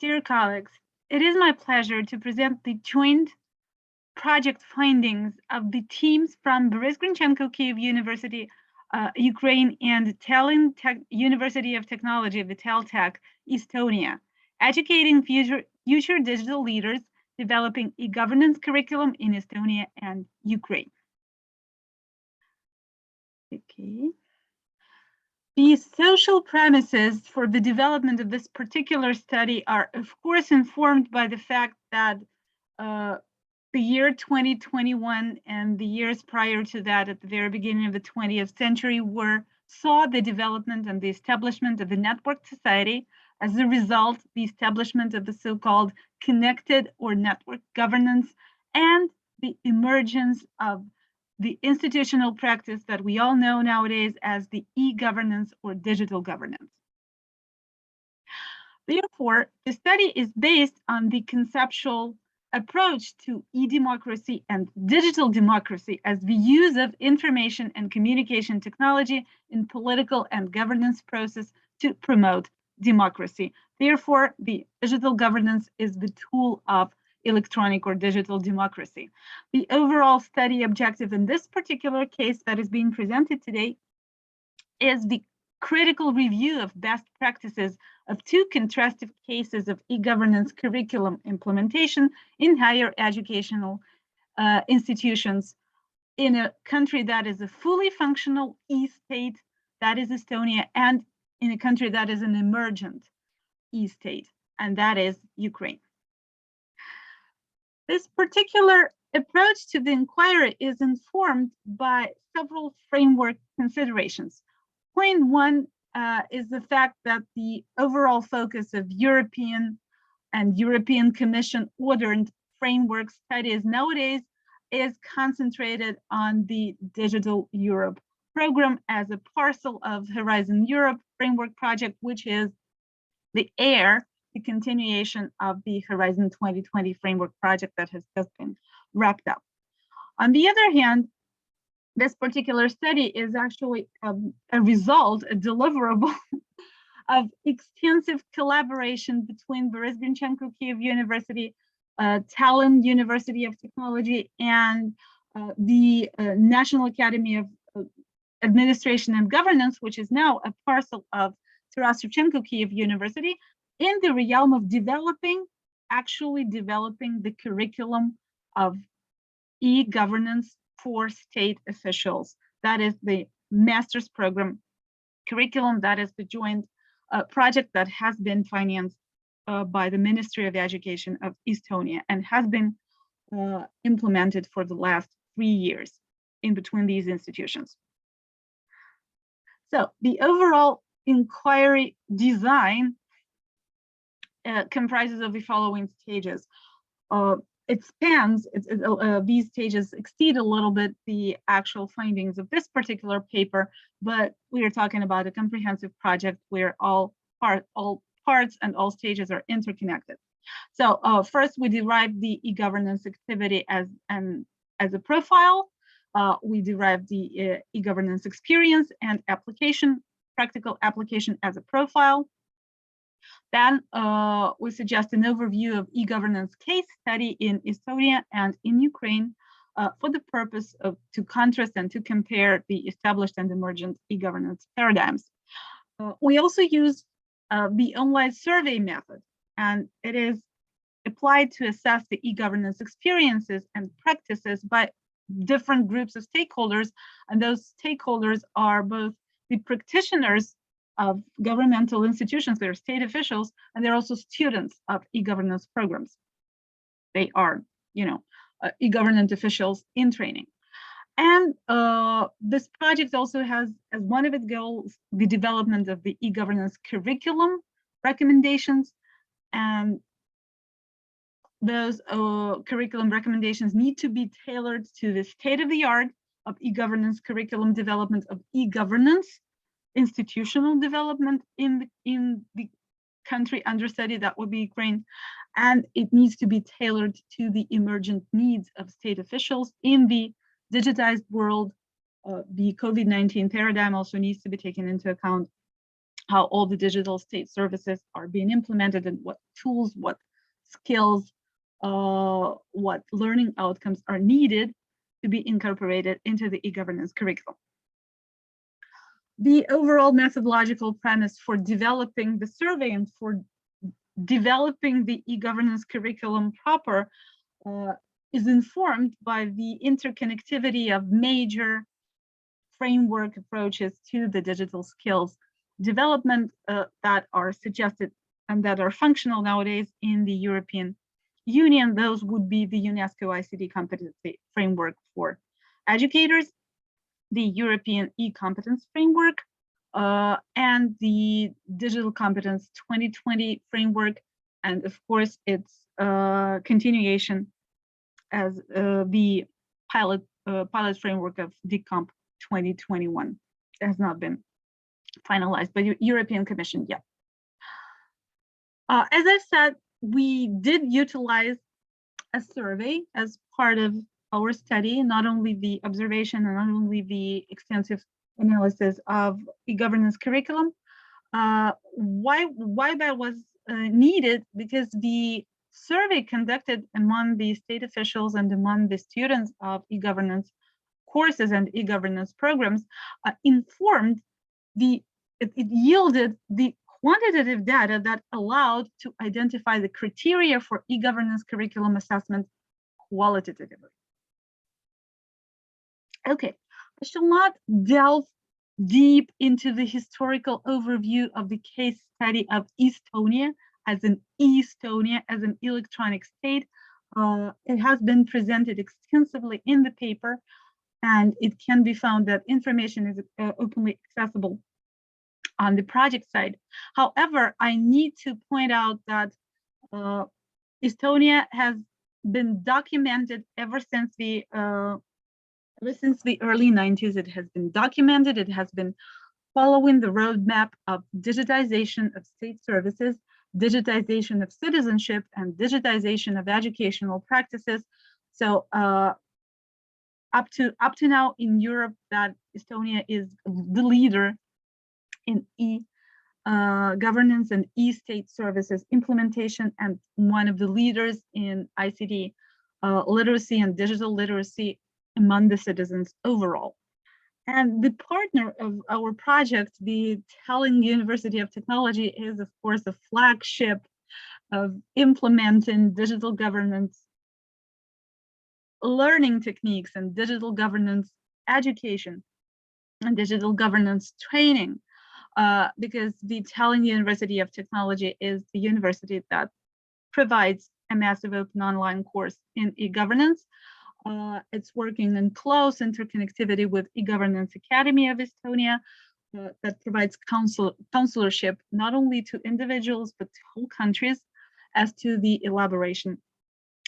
Dear colleagues, it is my pleasure to present the joint project findings of the teams from Boris Grynchenko Kyiv University, Ukraine, and Tallinn University of Technology, the TalTech, Estonia, educating future digital leaders, developing e-governance curriculum in Estonia and Ukraine. Okay. The social premises for the development of this particular study are, of course, informed by the fact that the year 2021 and the years prior to that, at the very beginning of the 20th century, saw the development and the establishment of the networked society. As a result, the establishment of the so-called connected or network governance and the emergence of the institutional practice that we all know nowadays as the e-governance or digital governance. Therefore, the study is based on the conceptual approach to e-democracy and digital democracy as the use of information and communication technology in political and governance process to promote democracy. Therefore, the digital governance is the tool of electronic or digital democracy. The overall study objective in this particular case that is being presented today is the critical review of best practices of two contrastive cases of e-governance curriculum implementation in higher educational institutions in a country that is a fully functional e-state, that is Estonia, and in a country that is an emergent e-state, and that is Ukraine. This particular approach to the inquiry is informed by several framework considerations. Point one is the fact that the overall focus of European and European Commission ordered framework studies nowadays is concentrated on the Digital Europe program as a parcel of Horizon Europe framework project, which is the continuation of the Horizon 2020 framework project that has just been wrapped up. On the other hand, this particular study is actually a result, a deliverable of extensive collaboration between Boris Grynchenko Kyiv University, Tallinn University of Technology, and the National Academy of Administration and Governance, which is now a parcel of Taras Shevchenko Kyiv University, in the realm of actually developing the curriculum of e-governance for state officials. That is the master's program curriculum. That is the joint project that has been financed by the Ministry of Education of Estonia and has been implemented for the last 3 years in between these institutions. So the overall inquiry design comprises of the following stages. It spans, these stages exceed a little bit the actual findings of this particular paper, but we are talking about a comprehensive project where all parts and all stages are interconnected. So first, we derive the e-governance activity as a profile. We derive the e-governance experience and application, practical application as a profile. Then we suggest an overview of e-governance case study in Estonia and in Ukraine for the purpose of to contrast and to compare the established and emergent e-governance paradigms. We also use the online survey method, and it is applied to assess the e-governance experiences and practices by different groups of stakeholders, and those stakeholders are both the practitioners of governmental institutions, they're state officials, and they're also students of e-governance programs. They are, e-governance officials in training. And this project also has as one of its goals the development of the e-governance curriculum recommendations, and those curriculum recommendations need to be tailored to the state-of-the-art of e-governance curriculum development of e-governance institutional development in the country under study, that would be Ukraine, and it needs to be tailored to the emergent needs of state officials in the digitized world. The COVID-19 paradigm also needs to be taken into account how all the digital state services are being implemented and what tools, what skills, what learning outcomes are needed to be incorporated into the e-governance curriculum. The overall methodological premise for developing the survey and for developing the e-governance curriculum proper is informed by the interconnectivity of major framework approaches to the digital skills development that are suggested and that are functional nowadays in the European Union. Those would be the UNESCO ICT competency framework for educators, the European e-competence framework, and the Digital Competence 2020 framework, and of course its continuation as the pilot framework of DComp 2021. It has not been finalized by the European Commission yet. As I said, we did utilize a survey as part of our study, not only the observation and not only the extensive analysis of e-governance curriculum. Why that was needed? Because the survey conducted among the state officials and among the students of e-governance courses and e-governance programs informed it yielded the quantitative data that allowed to identify the criteria for e-governance curriculum assessment qualitatively. Okay, I shall not delve deep into the historical overview of the case study of Estonia as an electronic state. It has been presented extensively in the paper, and it can be found that information is openly accessible on the project side. However, I need to point out that Estonia has been documented ever since the early 90s. It has been documented. It has been following the roadmap of digitization of state services, digitization of citizenship, and digitization of educational practices. So up to now in Europe, that Estonia is the leader in e-governance and e-state services implementation, and one of the leaders in ICT literacy and digital literacy among the citizens overall. And the partner of our project, the Tallinn University of Technology, is of course a flagship of implementing digital governance learning techniques and digital governance education and digital governance training, because the Tallinn University of Technology is the university that provides a massive open online course in e-governance. It's working in close interconnectivity with e-Governance Academy of Estonia that provides counselorship not only to individuals but to whole countries as to the elaboration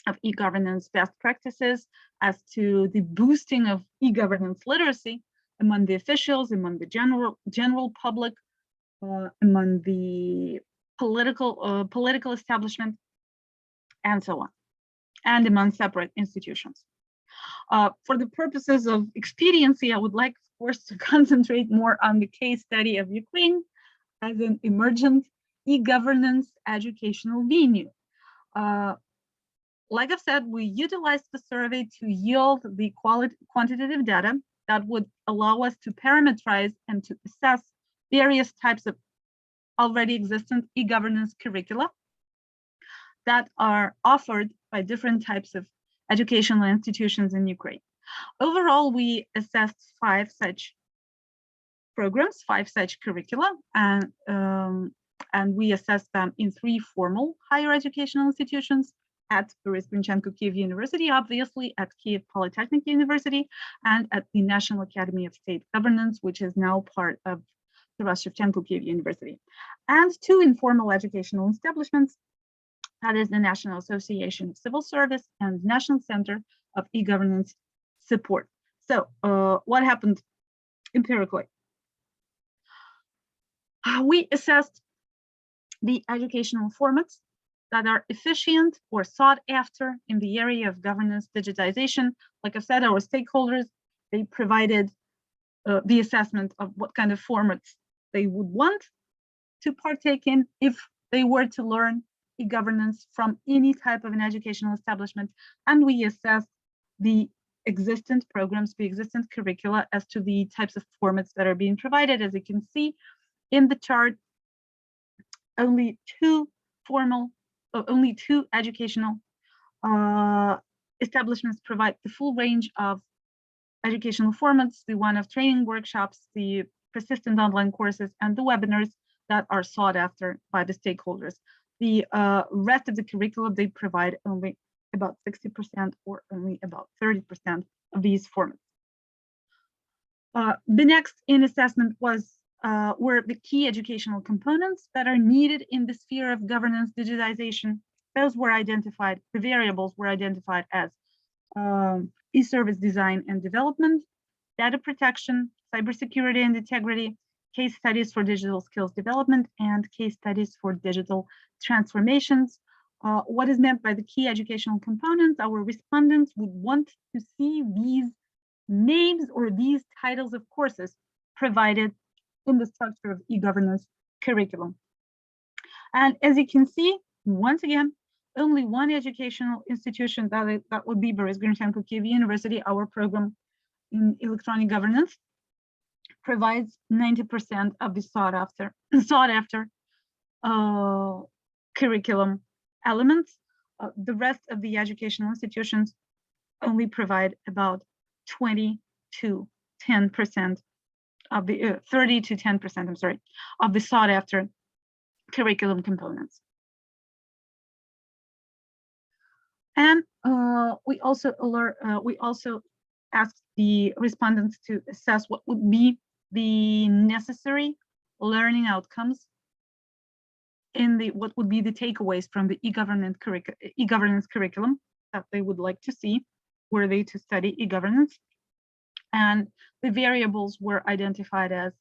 of e-governance best practices, as to the boosting of e-governance literacy among the officials, among the general public, among the political establishment, and so on, and among separate institutions. For the purposes of expediency, I would like, of course, to concentrate more on the case study of Ukraine as an emergent e-governance educational venue. Like I've said, we utilized the survey to yield the quantitative data that would allow us to parameterize and to assess various types of already existent e-governance curricula that are offered by different types of educational institutions in Ukraine. Overall, we assessed 5 such programs, 5 such curricula, and we assessed them in 3 formal higher educational institutions: at Boris-Grodchenko Kyiv University, obviously, at Kyiv Polytechnic University, and at the National Academy of State Governance, which is now part of Taras Shevchenko Kyiv University, and 2 informal educational establishments, that is the National Association of Civil Service and National Center of E-Governance Support. So what happened empirically? We assessed the educational formats that are efficient or sought after in the area of governance digitization. Like I said, our stakeholders, they provided the assessment of what kind of formats they would want to partake in if they were to learn e-governance from any type of an educational establishment, and we assess the existent programs, the existent curricula as to the types of formats that are being provided. As you can see in the chart, only two educational establishments provide the full range of educational formats, the one of training workshops, the persistent online courses, and the webinars that are sought after by the stakeholders. The rest of the curricula, they provide only about 60% or only about 30% of these formats. The next in assessment were the key educational components that are needed in the sphere of governance digitization. Those were identified, the variables were identified as e-service design and development, data protection, cybersecurity and integrity, case studies for digital skills development, and case studies for digital transformations. What is meant by the key educational components? Our respondents would want to see these names or these titles of courses provided in the structure of e-governance curriculum. And as you can see, once again, only one educational institution, that would be Boris Grynchenko Kyiv University, our program in electronic governance, provides 90% of the sought after curriculum elements. The rest of the educational institutions only provide about 20 to 10% of the 30 to 10%, I'm sorry, of the sought after curriculum components. And we also asked the respondents to assess what would be the necessary learning outcomes in what would be the takeaways from the e-governance curriculum that they would like to see were they to study e-governance. And the variables were identified as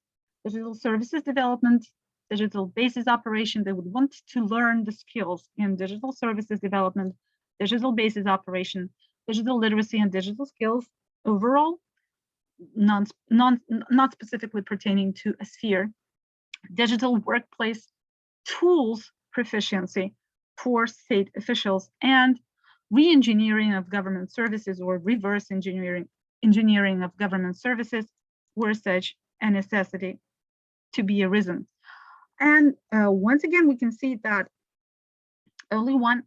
digital services development, digital basis operation. They would want to learn the skills in digital services development, digital basis operation, digital literacy and digital skills overall, not specifically pertaining to a sphere, digital workplace tools proficiency for state officials, and re-engineering of government services or reverse engineering of government services were such a necessity to be arisen. And once again, we can see that only one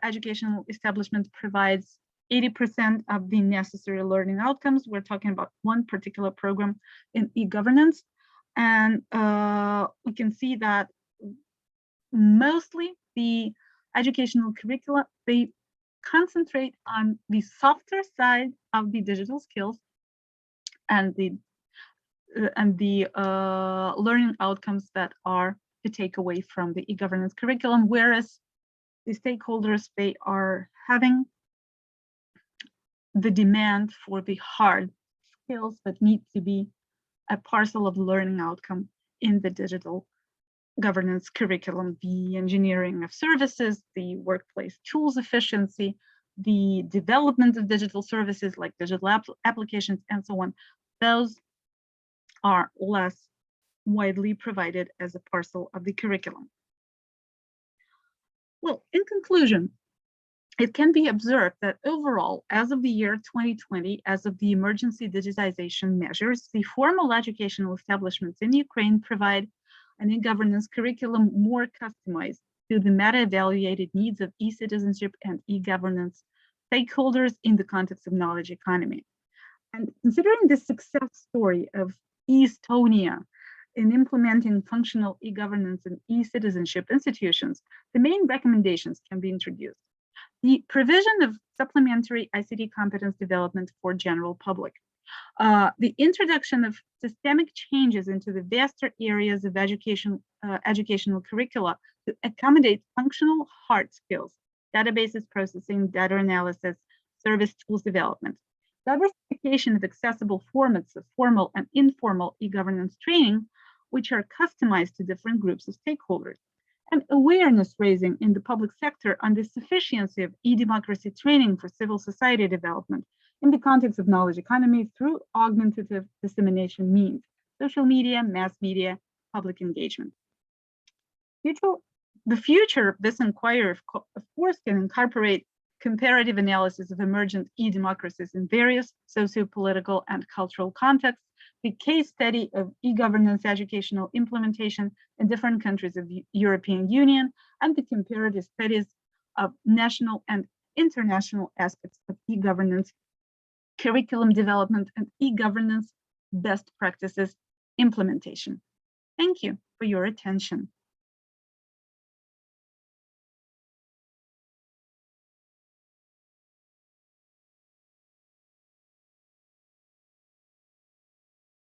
educational establishment provides 80% of the necessary learning outcomes. We're talking about one particular program in e-governance. And we can see that mostly the educational curricula, they concentrate on the softer side of the digital skills and the learning outcomes that are to take away from the e-governance curriculum, whereas the stakeholders, they are having the demand for the hard skills that need to be a parcel of learning outcome in the digital governance curriculum, the engineering of services, the workplace tools efficiency, the development of digital services like digital applications and so on. Those are less widely provided as a parcel of the curriculum. Well, in conclusion, it can be observed that overall, as of the year 2020, as of the emergency digitization measures, the formal educational establishments in Ukraine provide an e-governance curriculum more customized to the meta-evaluated needs of e-citizenship and e-governance stakeholders in the context of knowledge economy. And considering the success story of Estonia in implementing functional e-governance and e-citizenship institutions, the main recommendations can be introduced. The provision of supplementary ICT competence development for general public. The introduction of systemic changes into the vaster areas of educational curricula to accommodate functional hard skills, databases processing, data analysis, service tools development. Diversification of accessible formats of formal and informal e-governance training, which are customized to different groups of stakeholders. And awareness raising in the public sector on the sufficiency of e-democracy training for civil society development in the context of knowledge economy through augmentative dissemination means, social media, mass media, public engagement. The future of this inquiry, of course, can incorporate comparative analysis of emergent e-democracies in various socio-political and cultural contexts, the case study of e-governance educational implementation in different countries of the European Union, and the comparative studies of national and international aspects of e-governance, curriculum development, and e-governance best practices implementation. Thank you for your attention.